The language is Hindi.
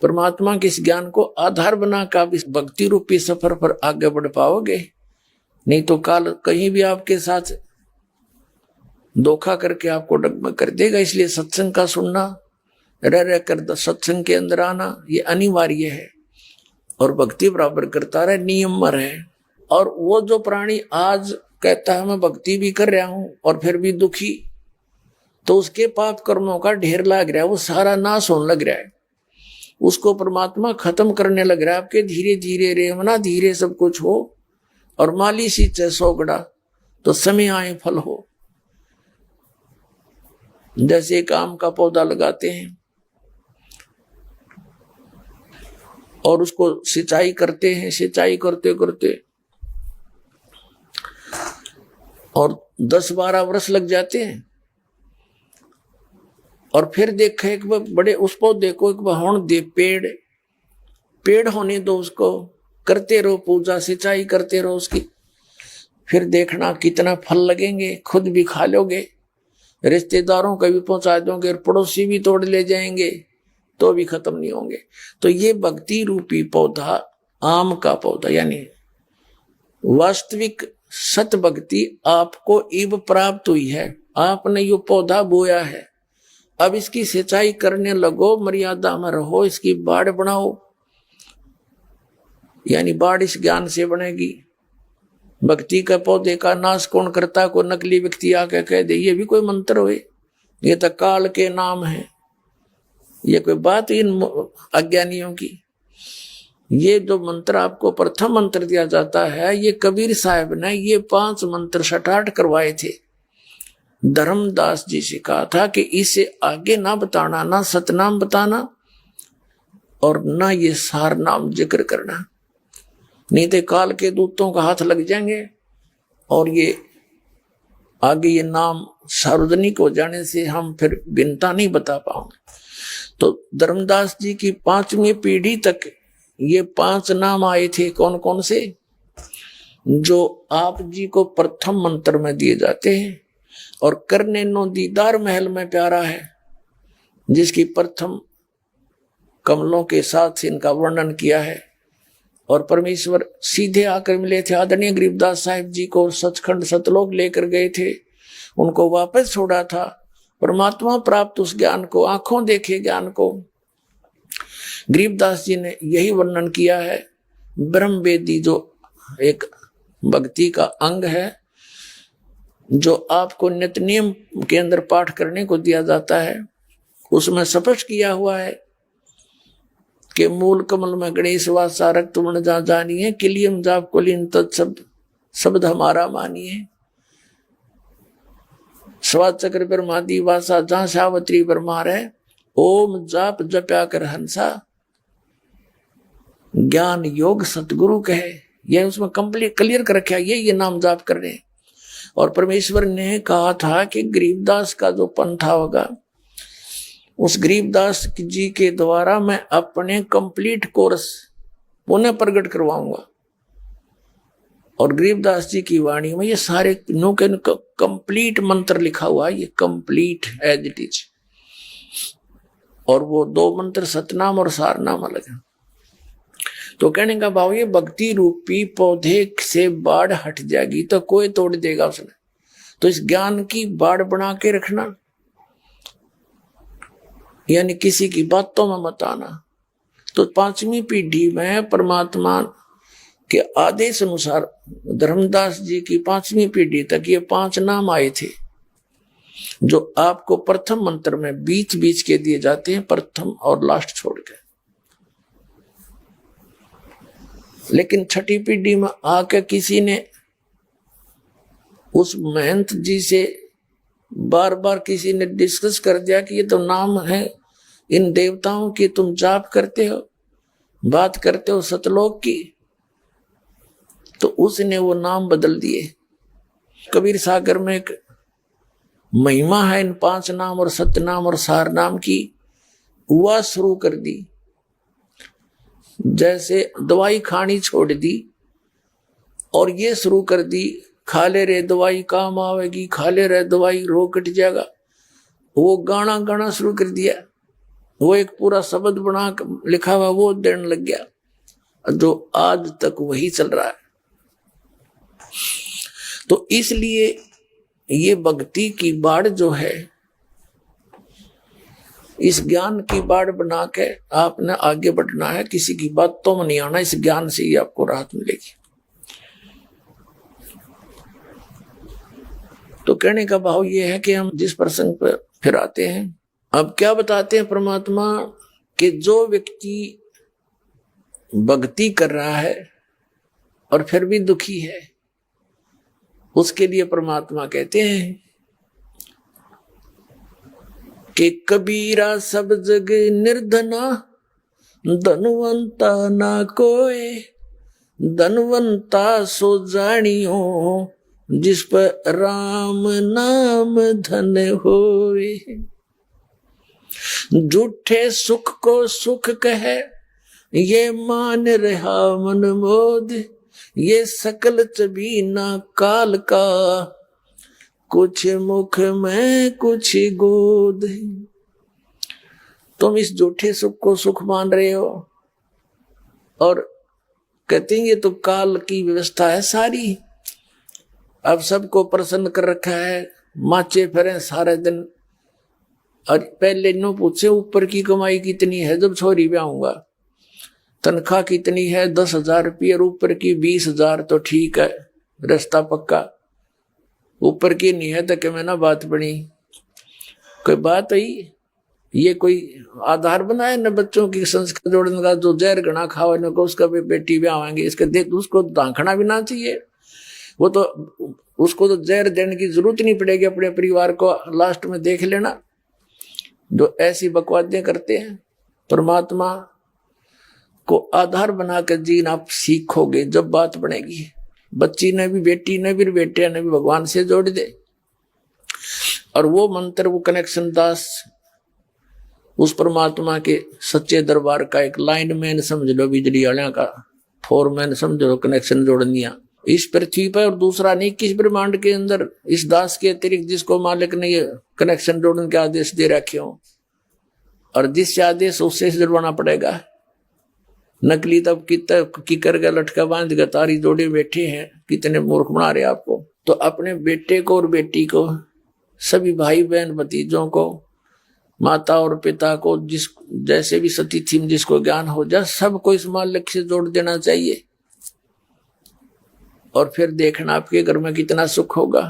परमात्मा के इस ज्ञान को आधार बना कर आप इस भक्ति रूपी सफर पर आगे बढ़ पाओगे। नहीं तो काल कहीं भी आपके साथ धोखा करके आपको डगमग कर देगा। इसलिए सत्संग का सुनना, रह कर सत्संग के अंदर आना ये अनिवार्य है और भक्ति बराबर करता रहे नियम है। और वो जो प्राणी आज कहता है मैं भक्ति भी कर रहा हूं और फिर भी दुखी, तो उसके पाप कर्मों का ढेर लग रहा है, वो सारा नाश होने लग रहा है, उसको परमात्मा खत्म करने लग रहा है। आपके धीरे धीरे रेवना धीरे सब कुछ हो और माली सींचे सौगड़ा तो समय आए फल हो। जैसे एक आम का पौधा लगाते हैं और उसको सिंचाई करते हैं, सिंचाई करते करते और 10-12 वर्ष लग जाते हैं और फिर देखे एक बड़े उस पौधे को एक होने दे, पेड़ होने दो, उसको करते रहो पूजा सिंचाई करते रहो उसकी, फिर देखना कितना फल लगेंगे, खुद भी खा लोगे, रिश्तेदारों को भी पहुंचा दोगे और पड़ोसी भी तोड़ ले जाएंगे तो भी खत्म नहीं होंगे। तो ये भक्ति रूपी पौधा, आम का पौधा, यानी वास्तविक सत भक्ति आपको इब प्राप्त हुई है। आपने ये पौधा बोया है, अब इसकी सिंचाई करने लगो, मर्यादा में रहो, इसकी बाड़ बनाओ, यानी बाड़ इस ज्ञान से बनेगी। भक्ति का पौधे का नाश कौन करता, को नकली व्यक्ति आके कह दे ये भी कोई मंत्र हुए, ये तो काल के नाम है, ये कोई बात इन अज्ञानियों की। ये जो मंत्र आपको प्रथम मंत्र दिया जाता है, ये कबीर साहब ने ये 5 मंत्र सटाट करवाए थे। धर्मदास जी से कहा था कि इसे आगे ना बताना, ना सतनाम बताना और ना ये सार नाम जिक्र करना, नहीं तो काल के दूतों का हाथ लग जाएंगे और ये आगे ये नाम सार्वजनिक हो जाने से हम फिर भिन्नता नहीं बता पाओगे। तो धर्मदास जी की 5वीं पीढ़ी तक ये 5 नाम आए थे। कौन कौन से? जो आप जी को प्रथम मंत्र में दिए जाते हैं और करने नो दीदार महल में प्यारा है, जिसकी प्रथम कमलों के साथ इनका वर्णन किया है। और परमेश्वर सीधे आकर मिले थे आदरणीय गरीबदास साहिब जी को, सचखंड सतलोक लेकर गए थे, उनको वापस छोड़ा था। परमात्मा प्राप्त उस ज्ञान को, आंखों देखे ज्ञान को गरीबदास जी ने यही वर्णन किया है। ब्रह्म वेदी जो एक भक्ति का अंग है, जो आपको नित्य नियम के अंदर पाठ करने को दिया जाता है, उसमें स्पष्ट किया हुआ है कि मूल कमल में गणेश वासा रक्त वर्ण जा जानिए, किलियम जाप कुलीन तत्शब्द शब्द हमारा मानिए। स्वाद चक्र ब्रह्मादि वासा जहां सावत्री ब्रह्मार है, ओम जाप जप्या कर हंसा, ज्ञान योग सतगुरु कहे। यह उसमें कंप्लीट क्लियर कर रखा है, ये नाम जाप कर रहे हैं। और परमेश्वर ने कहा था कि गरीबदास का जो पंथा होगा, उस गरीबदास जी के द्वारा मैं अपने कंप्लीट कोर्स पुनः प्रकट करवाऊंगा। और गरीबदास जी की वाणी में ये सारे नो के कंप्लीट मंत्र लिखा हुआ है, ये कंप्लीट एज इट इज। और वो 2 मंत्र सतनाम और सारनाम अलग है। तो कहने का भाव ये भक्ति रूपी पौधे से बाढ़ हट जाएगी तो कोई तोड़ देगा उसने। तो इस ज्ञान की बाढ़ बना के रखना, यानी किसी की बातों में मत आना। तो 5वीं पीढ़ी में परमात्मा के आदेश अनुसार धर्मदास जी की 5वीं पीढ़ी तक ये 5 नाम आए थे, जो आपको प्रथम मंत्र में बीच बीच के दिए जाते हैं, प्रथम और लास्ट छोड़ के। लेकिन 6ठी पीढ़ी में आके किसी ने उस महंत जी से बार बार किसी ने डिस्कस कर दिया कि ये तो नाम है इन देवताओं की, तुम जाप करते हो, बात करते हो सतलोक की, तो उसने वो नाम बदल दिए। कबीर सागर में एक महिमा है इन 5 नाम और सतनाम और सार नाम की, वह शुरू कर दी। जैसे दवाई खानी छोड़ दी और ये शुरू कर दी, खा ले रे दवाई काम आवेगी, खा ले रे दवाई रोग कट जाएगा। वो गाना गाना शुरू कर दिया, वो एक पूरा शब्द बना लिखा हुआ वो देने लग गया, जो आज तक वही चल रहा है। तो इसलिए ये भक्ति की बाढ़ जो है, इस ज्ञान की बाढ़ बना के आपने आगे बढ़ना है। किसी की बातों में नहीं आना, इस ज्ञान से ही आपको राहत मिलेगी। तो कहने का भाव ये है कि हम जिस प्रसंग पर फिर आते हैं, अब क्या बताते हैं परमात्मा कि जो व्यक्ति भक्ति कर रहा है और फिर भी दुखी है, उसके लिए परमात्मा कहते हैं कि कबीरा सब जग निर्धना, धनवंता ना कोय, धनवंता सो जानियो, जिस पर राम नाम धन होए। झूठे सुख को सुख कहे, ये मान रहा मन मोद, ये सकल चबीना काल का, कुछ मुख में कुछ गोद। तुम इस झूठे सुख को सुख मान रहे हो और कहते हैं ये तो काल की व्यवस्था है सारी। अब सबको प्रसन्न कर रखा है, माचे फिरे सारे दिन, और पहले नो पूछे ऊपर की कमाई कितनी है, जब छोरी ब्याहूंगा तनख्वाह कितनी है, 10,000 रुपये, ऊपर की 20,000 तो ठीक है, रास्ता पक्का। ऊपर की नहीं है तो कि मैं ना बात बनी, कोई बात हुई, ये कोई आधार बनाए न बच्चों की संस्कार जोड़ने का। जो जहर गणा खाओ न को उसका भी बेटी ब्याहेंगे, इसके देख उसको दाखना भी ना चाहिए। वो तो उसको तो जहर देने की जरूरत नहीं पड़ेगी, अपने परिवार को लास्ट में देख लेना। जो ऐसी बकवादें करते हैं, परमात्मा को आधार बनाकर जीना आप सीखोगे जब बात बनेगी। बच्ची ने भी, बेटी ने भी, बेटे ने भी भगवान से जोड़ दे, और वो मंत्र, वो कनेक्शन दास उस परमात्मा के सच्चे दरबार का एक लाइनमैन समझ लो, बिजली वाले का फोरमैन समझ लो, कनेक्शन जोड़निया इस पृथ्वी पर और दूसरा नहीं किस ब्रह्मांड के अंदर इस दास के अतिरिक्त जिसको मालिक ने ये कनेक्शन जोड़ने के आदेश दे रखे हो, और जिससे आदेश उससे जुड़वाना पड़ेगा। नकली तब की कर गया लटका बांध के तारी जोड़े बैठे हैं, कितने मूर्ख बना रहे आपको। तो अपने बेटे को और बेटी को, सभी भाई बहन भतीजों को, माता और पिता को, जिस जैसे भी सतीथि में जिसको ज्ञान हो जाए, सबको इस मालिक से जोड़ देना चाहिए। और फिर देखना आपके घर में कितना सुख होगा।